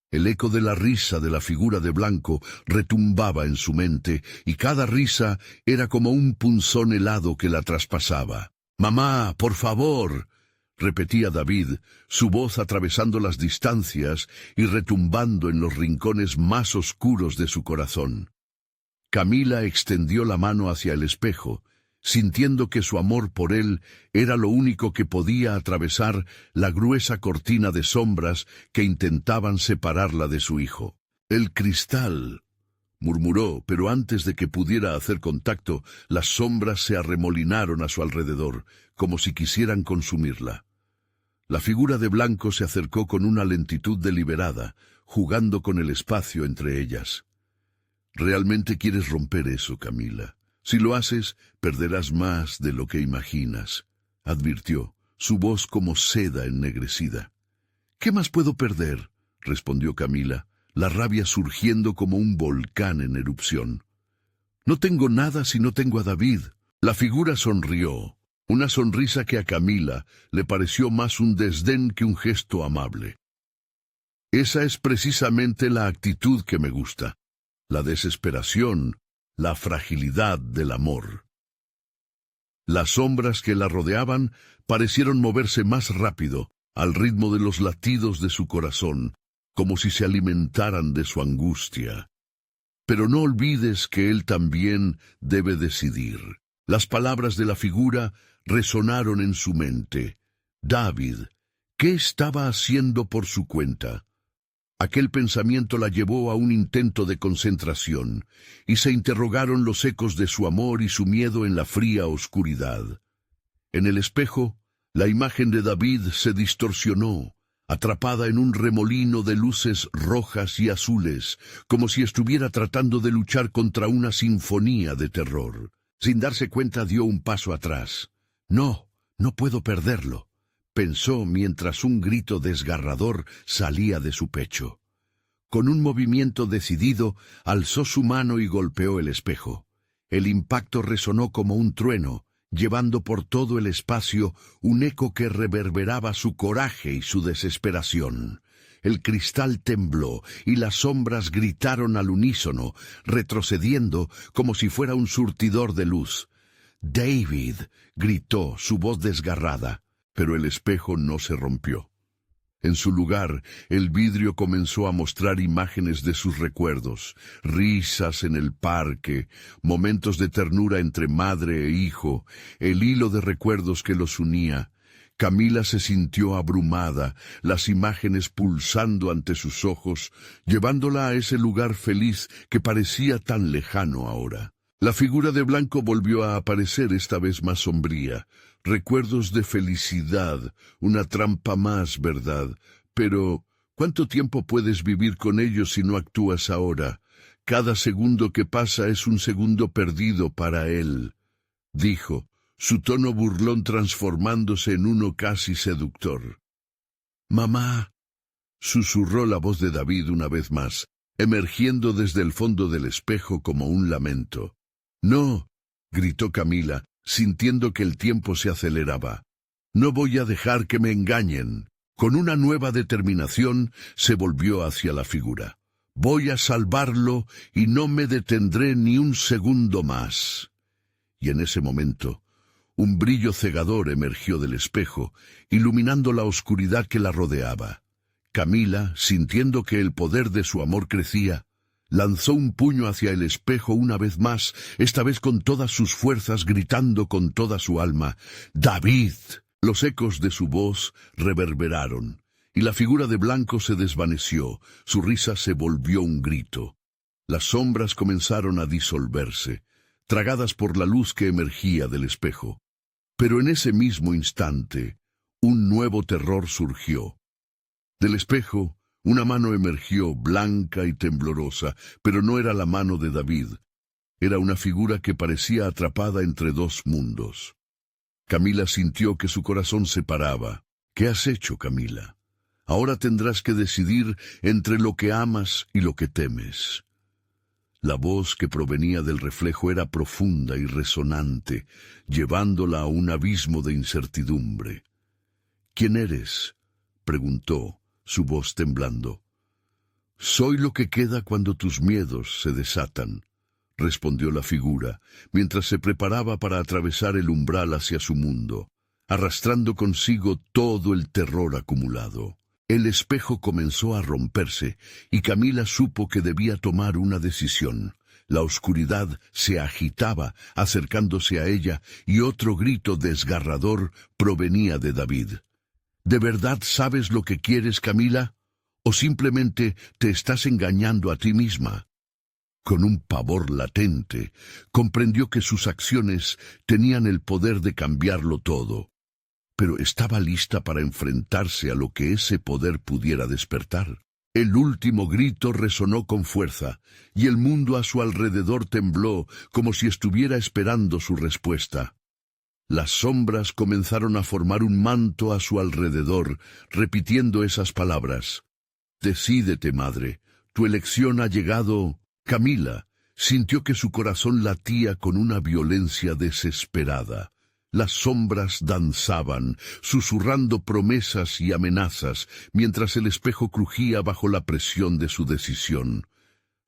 El eco de la risa de la figura de blanco retumbaba en su mente, y cada risa era como un punzón helado que la traspasaba. «Mamá, por favor», repetía David, su voz atravesando las distancias y retumbando en los rincones más oscuros de su corazón. Camila extendió la mano hacia el espejo, sintiendo que su amor por él era lo único que podía atravesar la gruesa cortina de sombras que intentaban separarla de su hijo. «El cristal», murmuró, pero antes de que pudiera hacer contacto, las sombras se arremolinaron a su alrededor, como si quisieran consumirla. La figura de blanco se acercó con una lentitud deliberada, jugando con el espacio entre ellas. «¿Realmente quieres romper eso, Camila? Si lo haces, perderás más de lo que imaginas», advirtió, su voz como seda ennegrecida. —¿Qué más puedo perder? —respondió Camila, la rabia surgiendo como un volcán en erupción. —No tengo nada si no tengo a David. La figura sonrió, una sonrisa que a Camila le pareció más un desdén que un gesto amable. Esa es precisamente la actitud que me gusta, la desesperación, la fragilidad del amor. Las sombras que la rodeaban parecieron moverse más rápido, al ritmo de los latidos de su corazón, como si se alimentaran de su angustia. Pero no olvides que él también debe decidir. Las palabras de la figura resonaron en su mente. David, ¿qué estaba haciendo por su cuenta? Aquel pensamiento la llevó a un intento de concentración, y se interrogaron los ecos de su amor y su miedo en la fría oscuridad. En el espejo, la imagen de David se distorsionó, atrapada en un remolino de luces rojas y azules, como si estuviera tratando de luchar contra una sinfonía de terror. Sin darse cuenta dio un paso atrás. No puedo perderlo, pensó mientras un grito desgarrador salía de su pecho. Con un movimiento decidido, alzó su mano y golpeó el espejo. El impacto resonó como un trueno, llevando por todo el espacio un eco que reverberaba su coraje y su desesperación. El cristal tembló y las sombras gritaron al unísono, retrocediendo como si fuera un surtidor de luz. «David», gritó, su voz desgarrada, pero el espejo no se rompió. En su lugar, el vidrio comenzó a mostrar imágenes de sus recuerdos, risas en el parque, momentos de ternura entre madre e hijo, el hilo de recuerdos que los unía. Camila se sintió abrumada, las imágenes pulsando ante sus ojos, llevándola a ese lugar feliz que parecía tan lejano ahora. La figura de blanco volvió a aparecer, esta vez más sombría. Recuerdos de felicidad, una trampa más, ¿verdad? Pero, ¿cuánto tiempo puedes vivir con ellos si no actúas ahora? Cada segundo que pasa es un segundo perdido para él, dijo, su tono burlón transformándose en uno casi seductor. «Mamá», susurró la voz de David una vez más, emergiendo desde el fondo del espejo como un lamento. «No», gritó Camila, sintiendo que el tiempo se aceleraba. «No voy a dejar que me engañen». Con una nueva determinación se volvió hacia la figura. «Voy a salvarlo y no me detendré ni un segundo más». Y en ese momento, un brillo cegador emergió del espejo, iluminando la oscuridad que la rodeaba. Camila, sintiendo que el poder de su amor crecía, lanzó un puño hacia el espejo una vez más, esta vez con todas sus fuerzas, gritando con toda su alma, «¡David!». Los ecos de su voz reverberaron, y la figura de blanco se desvaneció, su risa se volvió un grito. Las sombras comenzaron a disolverse, tragadas por la luz que emergía del espejo. Pero en ese mismo instante, un nuevo terror surgió. Del espejo, una mano emergió, blanca y temblorosa, pero no era la mano de David. Era una figura que parecía atrapada entre dos mundos. Camila sintió que su corazón se paraba. «¿Qué has hecho, Camila? Ahora tendrás que decidir entre lo que amas y lo que temes». La voz que provenía del reflejo era profunda y resonante, llevándola a un abismo de incertidumbre. «¿Quién eres?», preguntó, su voz temblando. «Soy lo que queda cuando tus miedos se desatan», respondió la figura, mientras se preparaba para atravesar el umbral hacia su mundo, arrastrando consigo todo el terror acumulado. El espejo comenzó a romperse, y Camila supo que debía tomar una decisión. La oscuridad se agitaba, acercándose a ella, y otro grito desgarrador provenía de David. «¿De verdad sabes lo que quieres, Camila? ¿O simplemente te estás engañando a ti misma?» Con un pavor latente, comprendió que sus acciones tenían el poder de cambiarlo todo, pero estaba lista para enfrentarse a lo que ese poder pudiera despertar. El último grito resonó con fuerza, y el mundo a su alrededor tembló como si estuviera esperando su respuesta. Las sombras comenzaron a formar un manto a su alrededor, repitiendo esas palabras. «Decídete, madre, tu elección ha llegado». Camila sintió que su corazón latía con una violencia desesperada. Las sombras danzaban, susurrando promesas y amenazas, mientras el espejo crujía bajo la presión de su decisión.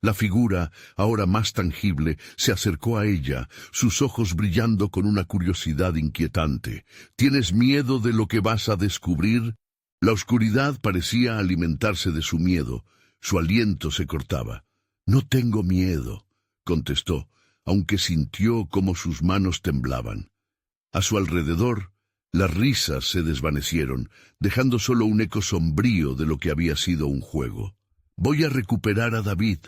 La figura, ahora más tangible, se acercó a ella, sus ojos brillando con una curiosidad inquietante. «¿Tienes miedo de lo que vas a descubrir?» La oscuridad parecía alimentarse de su miedo. Su aliento se cortaba. «No tengo miedo», contestó, aunque sintió cómo sus manos temblaban. A su alrededor, las risas se desvanecieron, dejando solo un eco sombrío de lo que había sido un juego. «Voy a recuperar a David».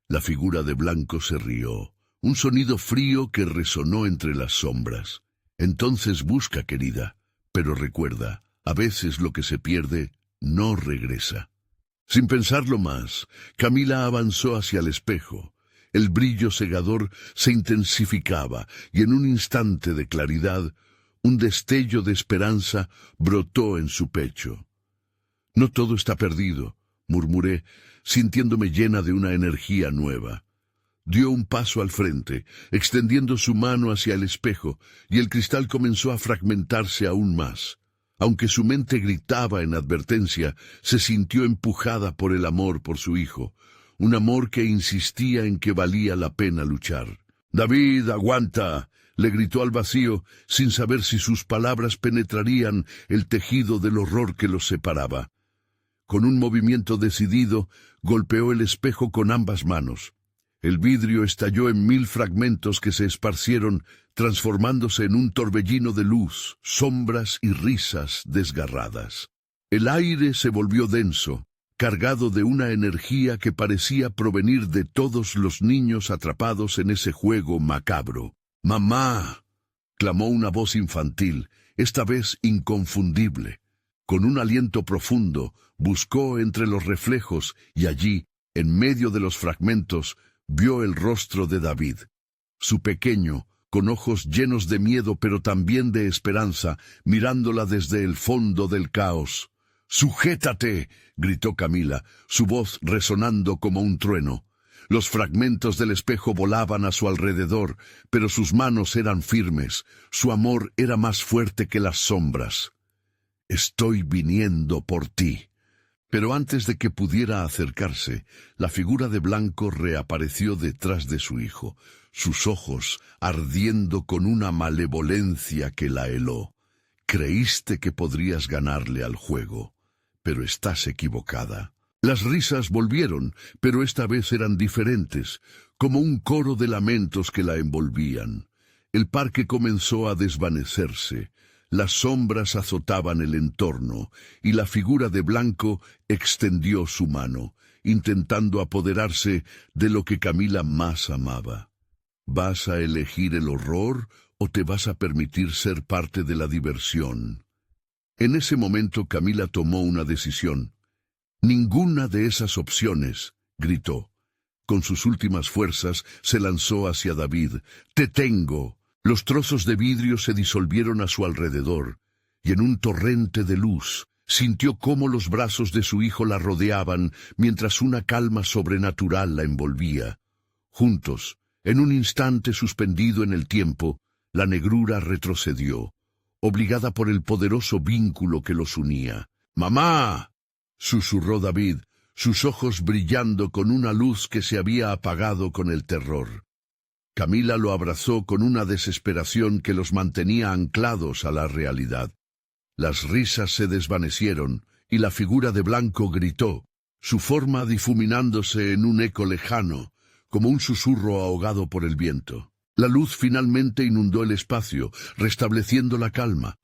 La figura de blanco se rió, un sonido frío que resonó entre las sombras. «Entonces busca, querida, pero recuerda, a veces lo que se pierde no regresa». Sin pensarlo más, Camila avanzó hacia el espejo. El brillo cegador se intensificaba y en un instante de claridad, un destello de esperanza brotó en su pecho. «No todo está perdido», murmuré, sintiéndome llena de una energía nueva. Dio un paso al frente, extendiendo su mano hacia el espejo, y el cristal comenzó a fragmentarse aún más. Aunque su mente gritaba en advertencia, se sintió empujada por el amor por su hijo, un amor que insistía en que valía la pena luchar. «David, aguanta», le gritó al vacío, sin saber si sus palabras penetrarían el tejido del horror que los separaba. Con un movimiento decidido, golpeó el espejo con ambas manos. El vidrio estalló en 1000 fragmentos que se esparcieron, transformándose en un torbellino de luz, sombras y risas desgarradas. El aire se volvió denso, cargado de una energía que parecía provenir de todos los niños atrapados en ese juego macabro. «¡Mamá!», clamó una voz infantil, esta vez inconfundible. Con un aliento profundo, buscó entre los reflejos y allí, en medio de los fragmentos, vio el rostro de David. Su pequeño, con ojos llenos de miedo pero también de esperanza, mirándola desde el fondo del caos. «¡Sujétate!», gritó Camila, su voz resonando como un trueno. Los fragmentos del espejo volaban a su alrededor, pero sus manos eran firmes, su amor era más fuerte que las sombras. «Estoy viniendo por ti». Pero antes de que pudiera acercarse, la figura de blanco reapareció detrás de su hijo, sus ojos ardiendo con una malevolencia que la heló. «Creíste que podrías ganarle al juego, pero estás equivocada». Las risas volvieron, pero esta vez eran diferentes, como un coro de lamentos que la envolvían. El parque comenzó a desvanecerse. Las sombras azotaban el entorno, y la figura de blanco extendió su mano, intentando apoderarse de lo que Camila más amaba. ¿Vas a elegir el horror o te vas a permitir ser parte de la diversión? En ese momento Camila tomó una decisión. «Ninguna de esas opciones», gritó. Con sus últimas fuerzas se lanzó hacia David. «Te tengo». Los trozos de vidrio se disolvieron a su alrededor, y en un torrente de luz sintió cómo los brazos de su hijo la rodeaban mientras una calma sobrenatural la envolvía. Juntos, en un instante suspendido en el tiempo, la negrura retrocedió, obligada por el poderoso vínculo que los unía. «¡Mamá!», susurró David, sus ojos brillando con una luz que se había apagado con el terror. Camila lo abrazó con una desesperación que los mantenía anclados a la realidad. Las risas se desvanecieron y la figura de blanco gritó, su forma difuminándose en un eco lejano, como un susurro ahogado por el viento. La luz finalmente inundó el espacio, restableciendo la calma.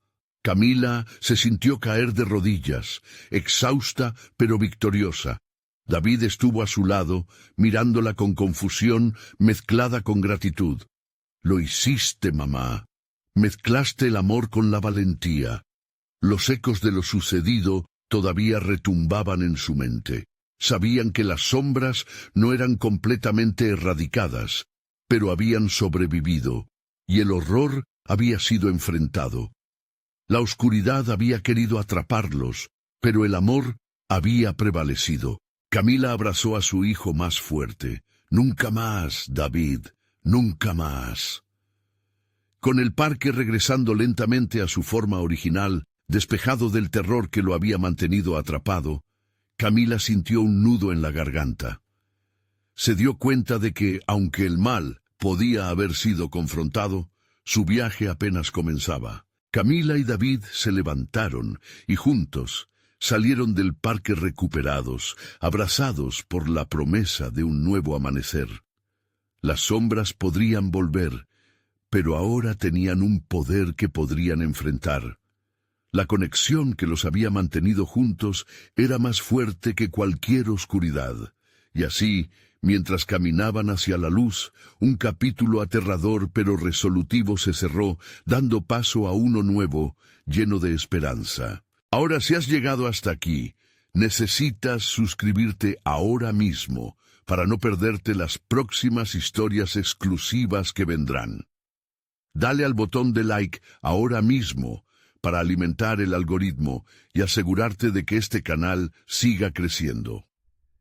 Camila se sintió caer de rodillas, exhausta pero victoriosa. David estuvo a su lado, mirándola con confusión mezclada con gratitud. «Lo hiciste, mamá. Mezclaste el amor con la valentía». Los ecos de lo sucedido todavía retumbaban en su mente. Sabían que las sombras no eran completamente erradicadas, pero habían sobrevivido, y el horror había sido enfrentado. La oscuridad había querido atraparlos, pero el amor había prevalecido. Camila abrazó a su hijo más fuerte. «Nunca más, David, nunca más». Con el parque regresando lentamente a su forma original, despejado del terror que lo había mantenido atrapado, Camila sintió un nudo en la garganta. Se dio cuenta de que, aunque el mal podía haber sido confrontado, su viaje apenas comenzaba. Camila y David se levantaron y juntos salieron del parque recuperados, abrazados por la promesa de un nuevo amanecer. Las sombras podrían volver, pero ahora tenían un poder que podrían enfrentar. La conexión que los había mantenido juntos era más fuerte que cualquier oscuridad, y así, mientras caminaban hacia la luz, un capítulo aterrador pero resolutivo se cerró, dando paso a uno nuevo, lleno de esperanza. Ahora, si has llegado hasta aquí, necesitas suscribirte ahora mismo para no perderte las próximas historias exclusivas que vendrán. Dale al botón de like ahora mismo para alimentar el algoritmo y asegurarte de que este canal siga creciendo.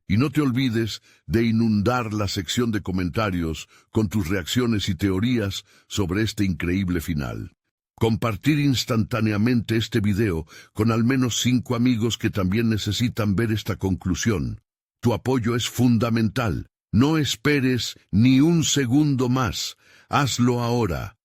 Y no te olvides de inundar la sección de comentarios con tus reacciones y teorías sobre este increíble final. Compartir instantáneamente este video con al menos 5 amigos que también necesitan ver esta conclusión. Tu apoyo es fundamental. No esperes ni un segundo más. Hazlo ahora.